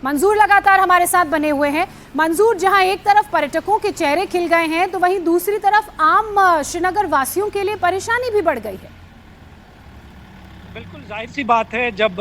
मंजूर लगातार हमारे साथ बने हुए हैं। मंजूर, जहां एक तरफ पर्यटकों के चेहरे खिल गए हैं तो वहीं दूसरी तरफ आम श्रीनगर वासियों के लिए परेशानी भी बढ़ गई है। बिल्कुल जाहिर सी बात है, जब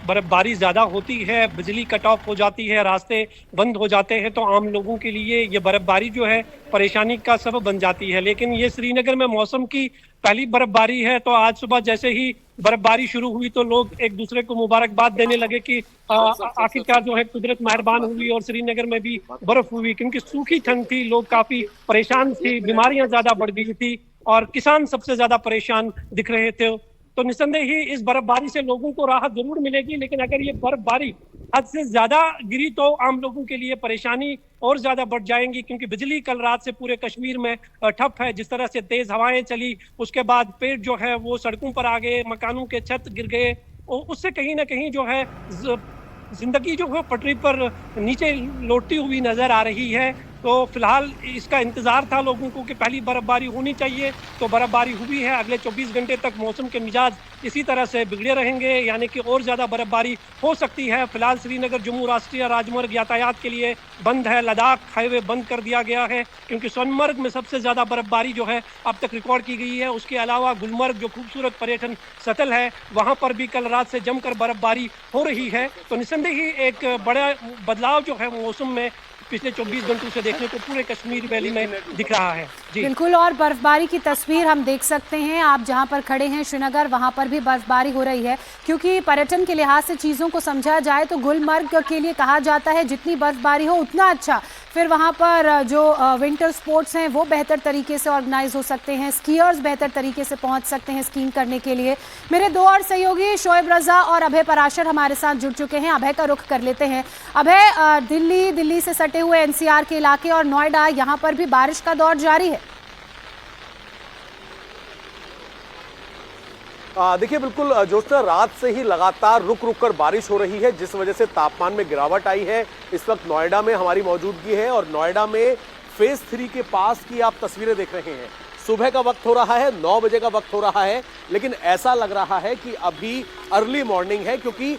बर्फबारी ज़्यादा होती है, बिजली कट ऑफ हो जाती है, रास्ते बंद हो जाते हैं, तो आम लोगों के लिए ये बर्फबारी जो है परेशानी का सबब बन जाती है। लेकिन ये श्रीनगर में मौसम की पहली बर्फबारी है, तो आज सुबह जैसे ही बर्फबारी शुरू हुई तो लोग एक दूसरे को मुबारकबाद देने लगे कि आखिरकार जो है कुदरत मेहरबान हुई और श्रीनगर में भी बर्फ हुई, क्योंकि सूखी ठंड थी, लोग काफी परेशान थे, बीमारियां ज्यादा बढ़ गई थी और किसान सबसे ज्यादा परेशान दिख रहे थे। तो निस्संदेह ही इस बर्फबारी से लोगों को राहत जरूर मिलेगी, लेकिन अगर ये बर्फबारी हद से ज्यादा गिरी तो आम लोगों के लिए परेशानी और ज्यादा बढ़ जाएंगी, क्योंकि बिजली कल रात से पूरे कश्मीर में ठप है। जिस तरह से तेज हवाएं चली, उसके बाद पेड़ जो है वो सड़कों पर आ गए, मकानों के छत गिर गए और उससे कहीं ना कहीं जो है जिंदगी जो है पटरी पर नीचे लौटती हुई नजर आ रही है। तो फिलहाल इसका इंतजार था लोगों को कि पहली बर्फबारी होनी चाहिए, तो बर्फबारी हुई है। अगले 24 घंटे तक मौसम के मिजाज इसी तरह से बिगड़े रहेंगे, यानी कि और ज्यादा बर्फबारी हो सकती है। फिलहाल श्रीनगर जम्मू राष्ट्रीय राजमार्ग यातायात के लिए बंद है, लद्दाख हाईवे बंद कर दिया गया है, क्योंकि सोनमर्ग में सबसे ज्यादा बर्फबारी जो है अब तक रिकॉर्ड की गई है। उसके अलावा गुलमर्ग जो खूबसूरत पर्यटन स्थल है, वहां पर भी कल रात से जमकर बर्फबारी हो रही है। तो निस्संदेह ही एक बड़ा बदलाव जो है मौसम में पिछले 24 घंटों से देखने को पूरे कश्मीर वैली में दिख रहा है। जी बिल्कुल, और बर्फबारी की तस्वीर हम देख सकते हैं। आप जहां पर खड़े हैं श्रीनगर, वहां पर भी बर्फबारी हो रही है, क्योंकि पर्यटन के लिहाज से चीज़ों को समझा जाए तो गुलमर्ग के लिए कहा जाता है जितनी बर्फबारी हो उतना अच्छा। फिर वहां पर जो विंटर स्पोर्ट्स हैं वो बेहतर तरीके से ऑर्गेनाइज हो सकते हैं, स्कीयर्स बेहतर तरीके से पहुंच सकते हैं स्कीइंग करने के लिए। मेरे दो और सहयोगी शोएब रजा और अभय पराशर हमारे साथ जुड़ चुके हैं। अभय का रुख कर लेते हैं। अभय, दिल्ली से सटे हुए एनसीआर के इलाके और नोएडा, यहाँ पर भी बारिश का दौर जारी है। देखिए, बिल्कुल ज्योत्सना, रात से ही लगातार रुक रुक कर बारिश हो रही है, जिस वजह से तापमान में गिरावट आई है। इस वक्त नोएडा में हमारी मौजूदगी है और नोएडा में फेज 3 के पास की आप तस्वीरें देख रहे हैं। सुबह का वक्त हो रहा है, 9 बजे का वक्त हो रहा है, लेकिन ऐसा लग रहा है कि अभी अर्ली मॉर्निंग है, क्योंकि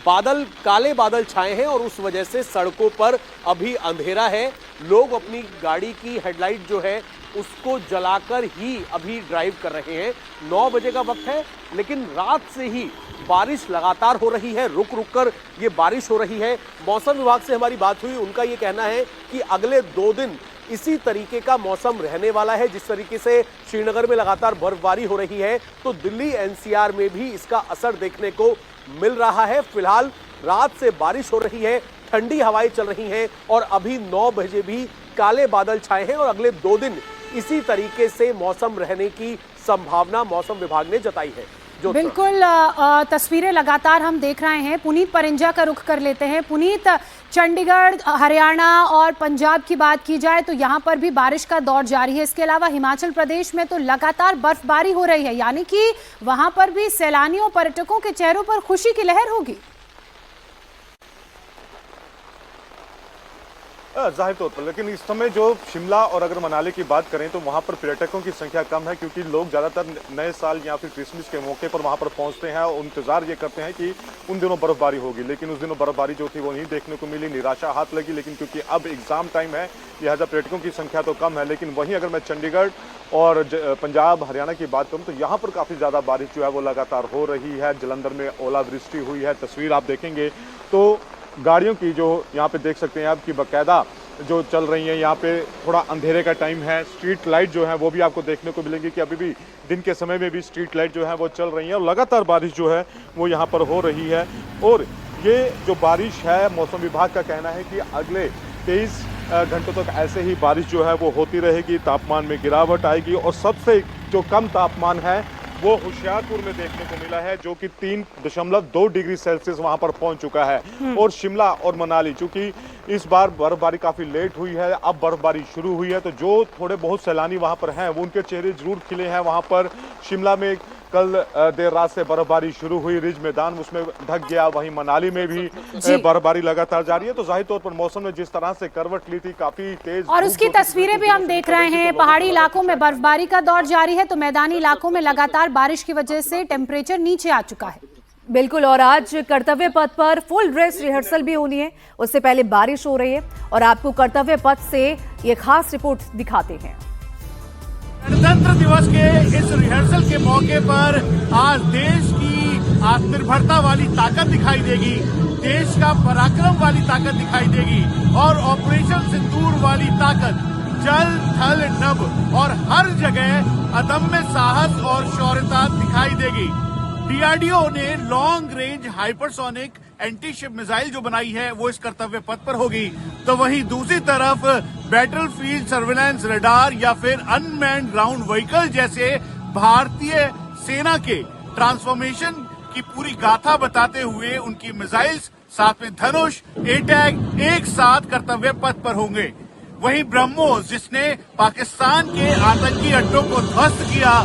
काले बादल छाए हैं और उस वजह से सड़कों पर अभी अंधेरा है। लोग अपनी गाड़ी की हेडलाइट जो है उसको जलाकर ही अभी ड्राइव कर रहे हैं। 9 बजे का वक्त है, लेकिन रात से ही बारिश लगातार हो रही है, रुक रुक कर ये बारिश हो रही है। मौसम विभाग से हमारी बात हुई, उनका ये कहना है कि अगले 2 दिन इसी तरीके का मौसम रहने वाला है। जिस तरीके से श्रीनगर में लगातार बर्फबारी हो रही है, तो दिल्ली एनसीआर में भी इसका असर देखने को मिल रहा है। फिलहाल रात से बारिश हो रही है, ठंडी हवाएं चल रही हैं और अभी 9 बजे भी काले बादल छाए हैं और अगले 2 दिन इसी तरीके से मौसम रहने की संभावना मौसम विभाग ने जताई है। बिल्कुल, तस्वीरें लगातार हम देख रहे हैं। पुनीत परिंजा का रुख कर लेते हैं। पुनीत, चंडीगढ़, हरियाणा और पंजाब की बात की जाए तो यहाँ पर भी बारिश का दौर जारी है। इसके अलावा हिमाचल प्रदेश में तो लगातार बर्फबारी हो रही है, यानी कि वहां पर भी सैलानियों पर्यटकों के चेहरों पर खुशी की लहर होगी। जाहिर तौर पर, लेकिन इस समय जो शिमला और अगर मनाली की बात करें तो वहाँ पर पर्यटकों की संख्या कम है, क्योंकि लोग ज़्यादातर नए साल या फिर क्रिसमस के मौके पर वहाँ पर पहुँचते हैं और इंतजार ये करते हैं कि उन दिनों बर्फबारी होगी। लेकिन उस दिनों बर्फबारी जो थी वो नहीं देखने को मिली, निराशा हाथ लगी। लेकिन क्योंकि अब एग्जाम टाइम है, लिहाजा पर्यटकों की संख्या तो कम है। लेकिन वहीं अगर मैं चंडीगढ़ और पंजाब, हरियाणा की बात करूँ तो यहाँ पर काफ़ी ज़्यादा बारिश जो है वो लगातार हो रही है। जलंधर में ओलावृष्टि हुई है, तस्वीर आप देखेंगे तो गाड़ियों की जो यहाँ पे देख सकते हैं आपकी बाकायदा जो चल रही है। यहाँ पे थोड़ा अंधेरे का टाइम है, स्ट्रीट लाइट जो है वो भी आपको देखने को मिलेंगी कि अभी भी दिन के समय में भी स्ट्रीट लाइट जो है वो चल रही है और लगातार बारिश जो है वो यहाँ पर हो रही है। और ये जो बारिश है, मौसम विभाग का कहना है कि अगले 23 घंटों तक ऐसे ही बारिश जो है वो होती रहेगी, तापमान में गिरावट आएगी और सबसे जो कम तापमान है वो होशियारपुर में देखने को मिला है, जो कि 3.2 डिग्री सेल्सियस वहां पर पहुंच चुका है। और शिमला और मनाली, चूंकि इस बार बर्फबारी काफी लेट हुई है, अब बर्फबारी शुरू हुई है, तो जो थोड़े बहुत सैलानी वहां पर हैं वो उनके चेहरे जरूर खिले हैं। वहां पर शिमला में कल देर रात से बर्फबारी शुरू हुई, रिज मैदान उसमें ढक गया। वहीं मनाली में भी बर्फबारी लगातार जारी है। तो जाहिर तौर पर मौसम ने जिस तरह से करवट ली थी, काफी तेज, और उसकी तस्वीरें भी हम देख रहे हैं। पहाड़ी इलाकों में बर्फबारी का दौर जारी है, तो मैदानी इलाकों में लगातार बारिश की वजह से टेम्परेचर नीचे आ चुका है। बिल्कुल, और आज कर्तव्य पथ पर फुल ड्रेस रिहर्सल भी होनी है। उससे पहले बारिश हो रही है और आपको कर्तव्य पथ से ये खास रिपोर्ट दिखाते हैं। गणतंत्र दिवस के इस रिहर्सल के मौके पर आज देश की आत्मनिर्भरता वाली ताकत दिखाई देगी, देश का पराक्रम वाली ताकत दिखाई देगी और ऑपरेशन सिंदूर वाली ताकत जल थल नभ और हर जगह अदम्य साहस और शौर्यता दिखाई देगी। डीआरडीओ ने long range hypersonic anti-ship missile जो बनाई है वो इस कर्तव्य पथ पर होगी, तो वहीं दूसरी तरफ बैटलफील्ड सर्विलांस रडार या फिर अनमैन्ड ग्राउंड व्हीकल जैसे भारतीय सेना के ट्रांसफॉर्मेशन की पूरी गाथा बताते हुए उनकी मिसाइल्स, साथ में धनुष, एटैक एक साथ कर्तव्य पथ पर होंगे। वहीं ब्रह्मोस, जिसने पाकिस्तान के आतंकी अड्डों को ध्वस्त किया,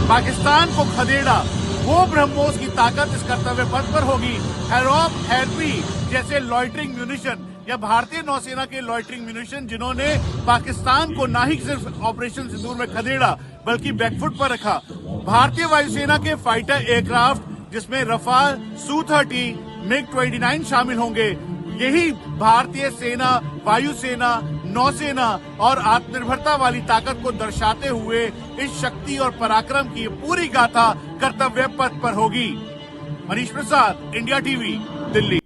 पाकिस्तान को खदेड़ा, वो ब्रह्मोस की ताकत इस कर्तव्य पथ पर होगी। हैरोप, हैरपी जैसे लॉइटरिंग म्यूनिशन या भारतीय नौसेना के लॉइटरिंग म्यूनिशन, जिन्होंने पाकिस्तान को ना ही सिर्फ ऑपरेशन सिंदूर में खदेड़ा बल्कि बैकफुट पर रखा। भारतीय वायुसेना के फाइटर एयरक्राफ्ट, जिसमें रफाल, सू-30, मिग-29 शामिल होंगे। यही भारतीय सेना, वायुसेना, नौसेना और आत्मनिर्भरता वाली ताकत को दर्शाते हुए इस शक्ति और पराक्रम की पूरी गाथा कर्तव्य पथ पर होगी। Manish Prasad, India TV, Delhi.